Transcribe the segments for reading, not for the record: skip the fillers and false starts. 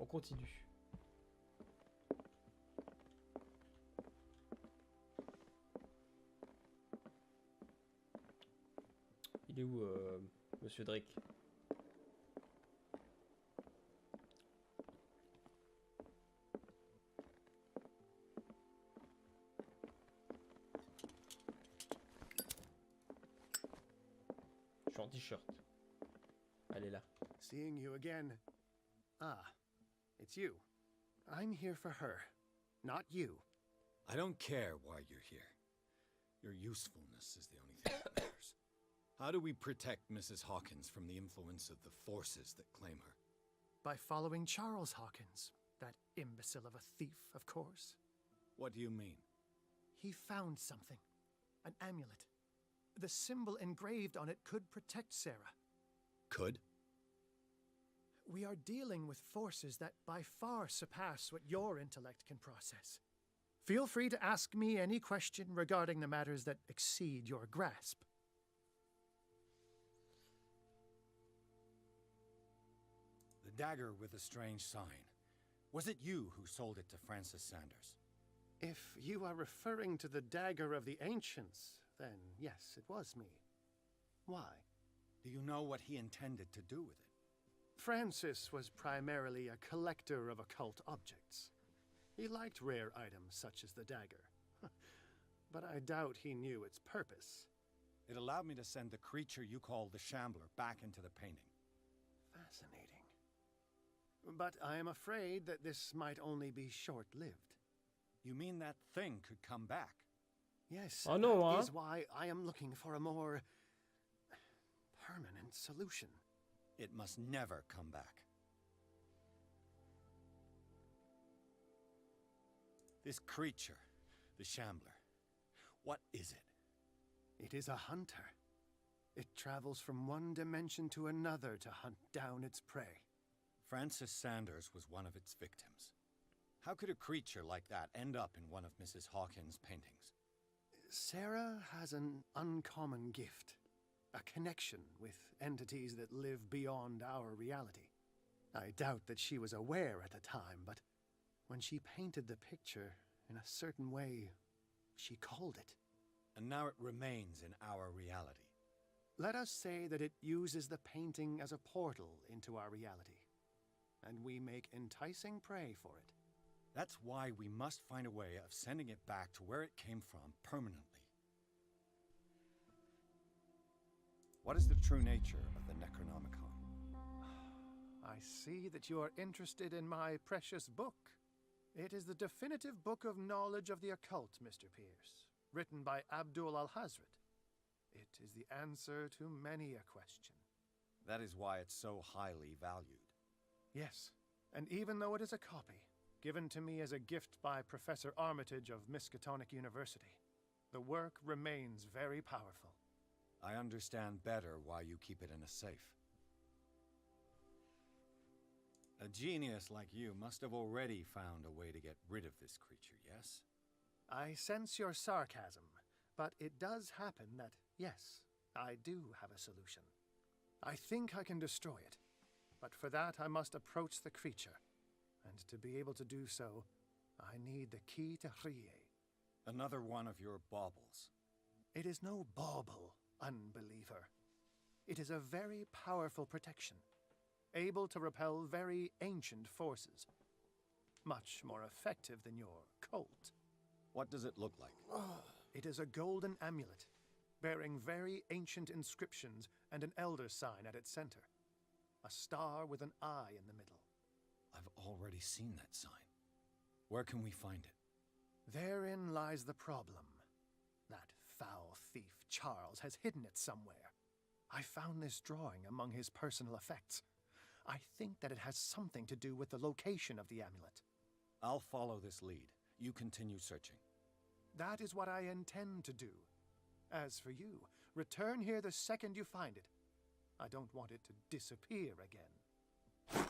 On continue. Il est où, Monsieur Drake? Je suis en t-shirt. Elle est là. Seeing you again. Ah, it's you. I'm here for her, not you. I don't care why you're here. Your usefulness is the only thing that matters. How do we protect Mrs. Hawkins from the influence of the forces that claim her? By following Charles Hawkins, that imbecile of a thief, of course. What do you mean? He found something. An amulet. The symbol engraved on it could protect Sarah. Could? We are dealing with forces that by far surpass what your intellect can process. Feel free to ask me any question regarding the matters that exceed your grasp. The dagger with the strange sign. Was it you who sold it to Francis Sanders? If you are referring to the dagger of the ancients, then yes, it was me. Why? Do you know what he intended to do with it? Francis was primarily a collector of occult objects. He liked rare items such as the dagger. But I doubt he knew its purpose. It allowed me to send the creature you call the Shambler back into the painting. Fascinating. But I am afraid that this might only be short-lived. You mean that thing could come back? Yes, Oh, no, that huh? is why I am looking for a more permanent solution. It must never come back. This creature, the Shambler, what is it? It is a hunter. It travels from one dimension to another to hunt down its prey. Francis Sanders was one of its victims. How could a creature like that end up in one of Mrs. Hawkins' paintings? Sarah has an uncommon gift. A connection with entities that live beyond our reality. I doubt that she was aware at the time, but when she painted the picture in a certain way, she called it. And now it remains in our reality. Let us say that it uses the painting as a portal into our reality, and we make enticing prey for it. That's why we must find a way of sending it back to where it came from permanently. What is the true nature of the Necronomicon? I see that you are interested in my precious book. It is the definitive book of knowledge of the occult, Mr. Pierce, written by Abdul al-Hazred. It is the answer to many a question. That is why it's so highly valued. Yes, and even though it is a copy, given to me as a gift by Professor Armitage of Miskatonic University, the work remains very powerful. I understand better why you keep it in a safe. A genius like you must have already found a way to get rid of this creature, yes? I sense your sarcasm, but it does happen that, yes, I do have a solution. I think I can destroy it, but for that I must approach the creature, and to be able to do so, I need the key to Rie. Another one of your baubles. It is no bauble, unbeliever. It is a very powerful protection, able to repel very ancient forces. Much more effective than your Colt. What does it look like? It is a golden amulet, bearing very ancient inscriptions and an elder sign at its center. A star with an eye in the middle. I've already seen that sign. Where can we find it? Therein lies the problem. That foul thief Charles has hidden it somewhere. I found this drawing among his personal effects. I think that it has something to do with the location of the amulet. I'll follow this lead. You continue searching. That is what I intend to do. As for you, return here the second you find it. I don't want it to disappear again.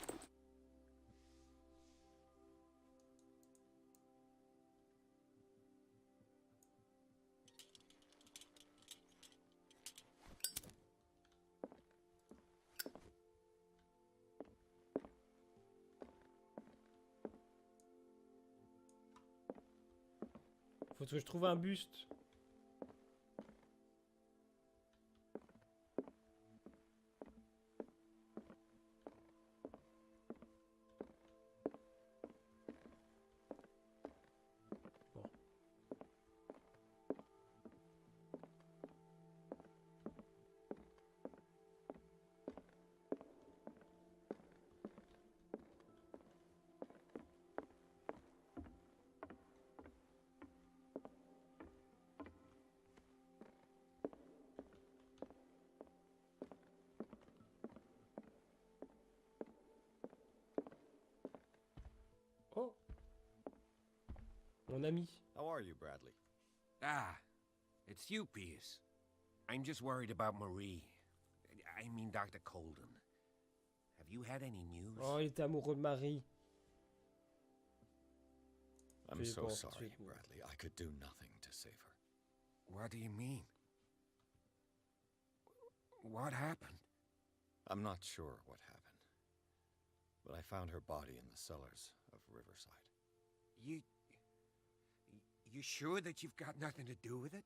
Faut que je trouve un buste. Bon. Oh, mon ami. How are you, Bradley? Ah, it's you, Pierce. I'm just worried about Marie. I mean, Dr. Colden. Have you had any news? Oh, il était amoureux de Marie. I'm Fais so bon, sorry, fais bon. Bradley. I could do nothing to save her. What do you mean? What happened? I'm not sure what happened, but I found her body in the cellars of Riverside. You sure that you've got nothing to do with it?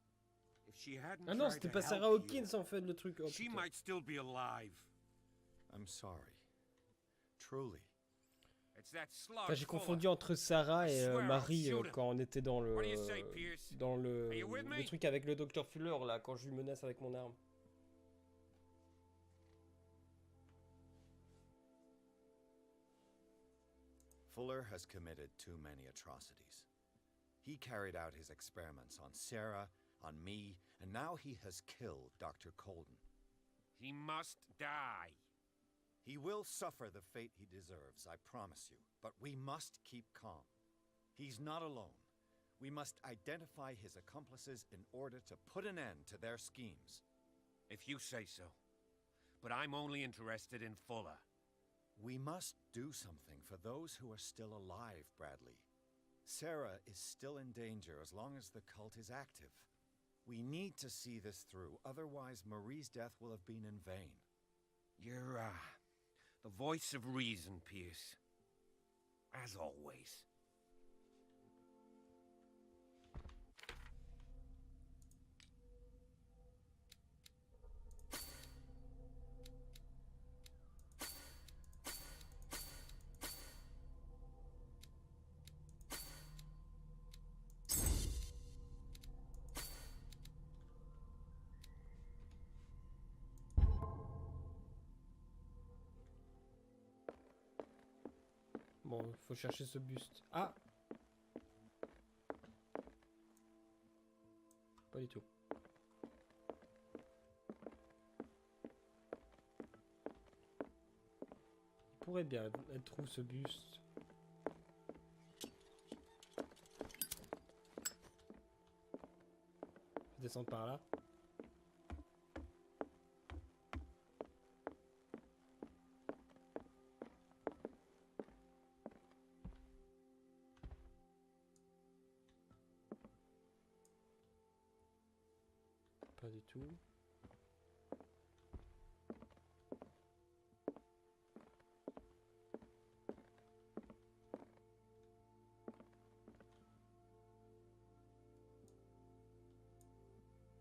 If she hadn't Ah non, tried c'était to pas Sarah help you, Hawkins en fait le truc. Oh, she putain. might still be alive. I'm sorry. Truly. It's that slug. Enfin, j'ai Fuller. confondu entre Sarah et I swear I'll Marie shoot him. quand on était dans What do you say, Pierce? le Are you with me? le truc avec le docteur Fuller là, quand je lui menace avec mon arme. Fuller has committed too many atrocities. He carried out his experiments on Sarah, on me, and now he has killed Dr. Colden. He must die. He will suffer the fate he deserves, I promise you, but we must keep calm. He's not alone. We must identify his accomplices in order to put an end to their schemes. If you say so. But I'm only interested in Fuller. We must do something for those who are still alive, Bradley. Sarah is still in danger as long as the cult is active. We need to see this through, otherwise Marie's death will have been in vain. You're, the voice of reason, Pierce. As always. Bon, faut chercher ce buste. Ah! Pas du tout. Il pourrait bien être où ce buste? Je vais descendre par là. Pas du tout.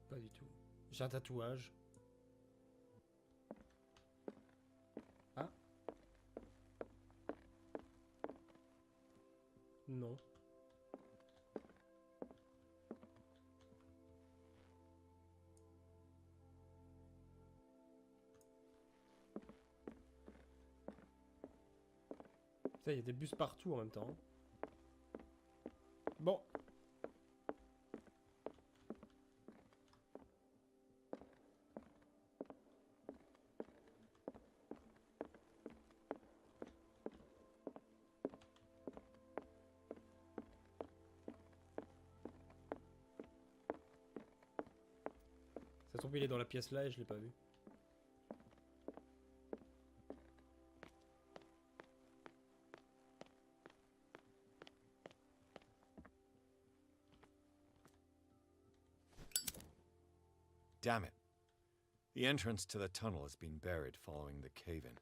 Pas du tout. J'ai un tatouage. Ah. Non. Ça, il y a des bus partout en même temps. Bon. Ça tombe, il est dans la pièce là et je l'ai pas vu. Damn it. The entrance to the tunnel has been buried following the cave-in.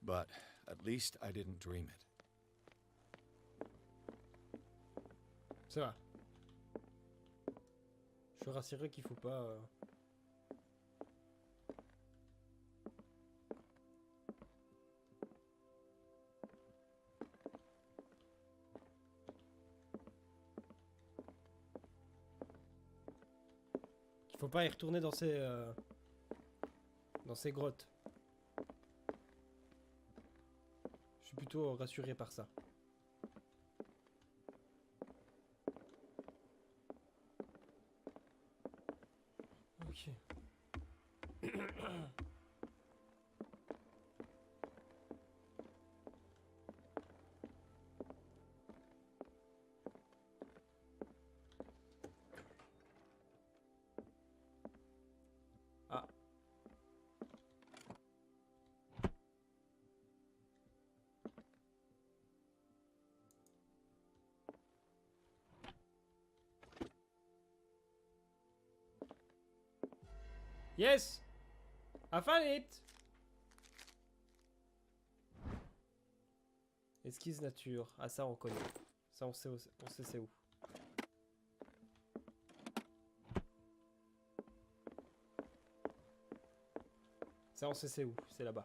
But at least I didn't dream it. Ça va. Je rassurerai qu'il faut pas... qu'il faut pas y retourner dans ces grottes. Je suis plutôt rassuré par ça. Ok. Ah. Yes! I found it! Esquisse nature. Ah ça on connaît. Ça on sait c'est où. Ça on sait c'est où. C'est là-bas.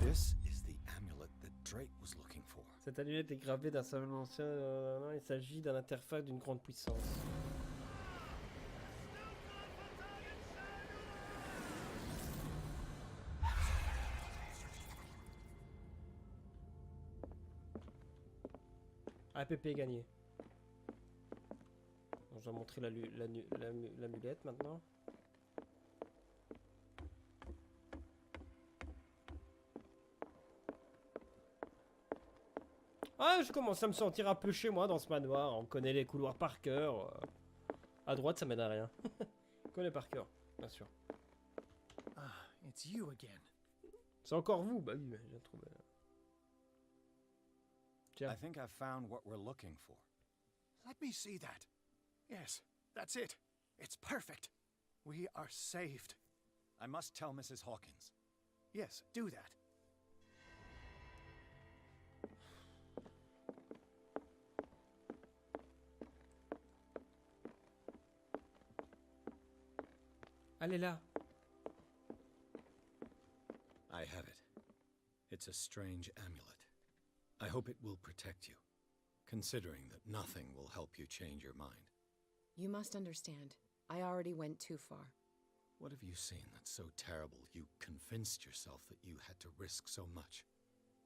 This is the amulet that Drake was looking for. Cette allumette est gravée d'un symbole ancien. Il s'agit d'un interface d'une grande puissance. APP gagné. Bon, je dois montrer l'amulette maintenant. Ah, je commence à me sentir un peu chez moi dans ce manoir. On connaît les couloirs par cœur. À droite, ça m'aide à rien. On connaît par cœur, bien sûr. Ah, it's you again. C'est encore vous? Bah oui, j'ai trouvé. Tiens. I think I found what we're looking for. Let me see that. Yes, that's it. It's perfect. We are saved. I must tell Mrs. Hawkins. Yes, do that. Allez là. I have it. It's a strange amulet. I hope it will protect you, considering that nothing will help you change your mind. You must understand. I already went too far. What have you seen that's so terrible you convinced yourself that you had to risk so much?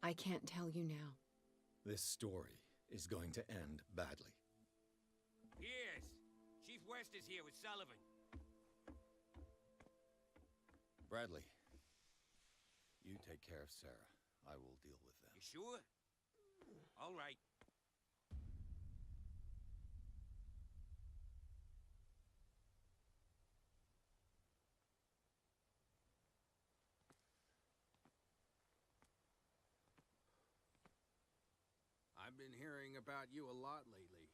I can't tell you now. This story is going to end badly. Yes, Chief West is here with Sullivan. Bradley, you take care of Sarah. I will deal with them. You sure? All right. I've been hearing about you a lot lately.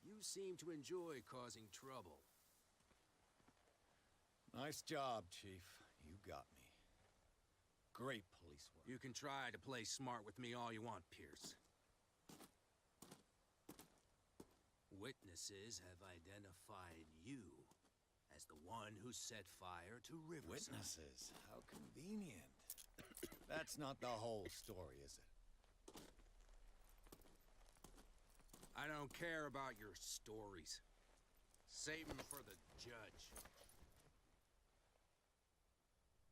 You seem to enjoy causing trouble. Nice job, Chief. You got me. Great police work. You can try to play smart with me all you want, Pierce. Witnesses have identified you as the one who set fire to Riverside. Witnesses? How convenient. That's not the whole story, is it? I don't care about your stories. Save them for the judge.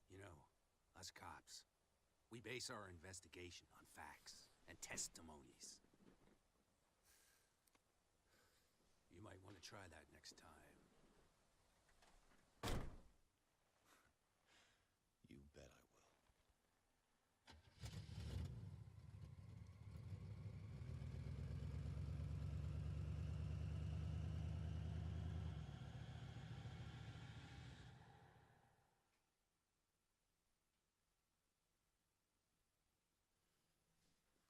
You know, us cops, we base our investigation on facts and testimonies. You might want to try that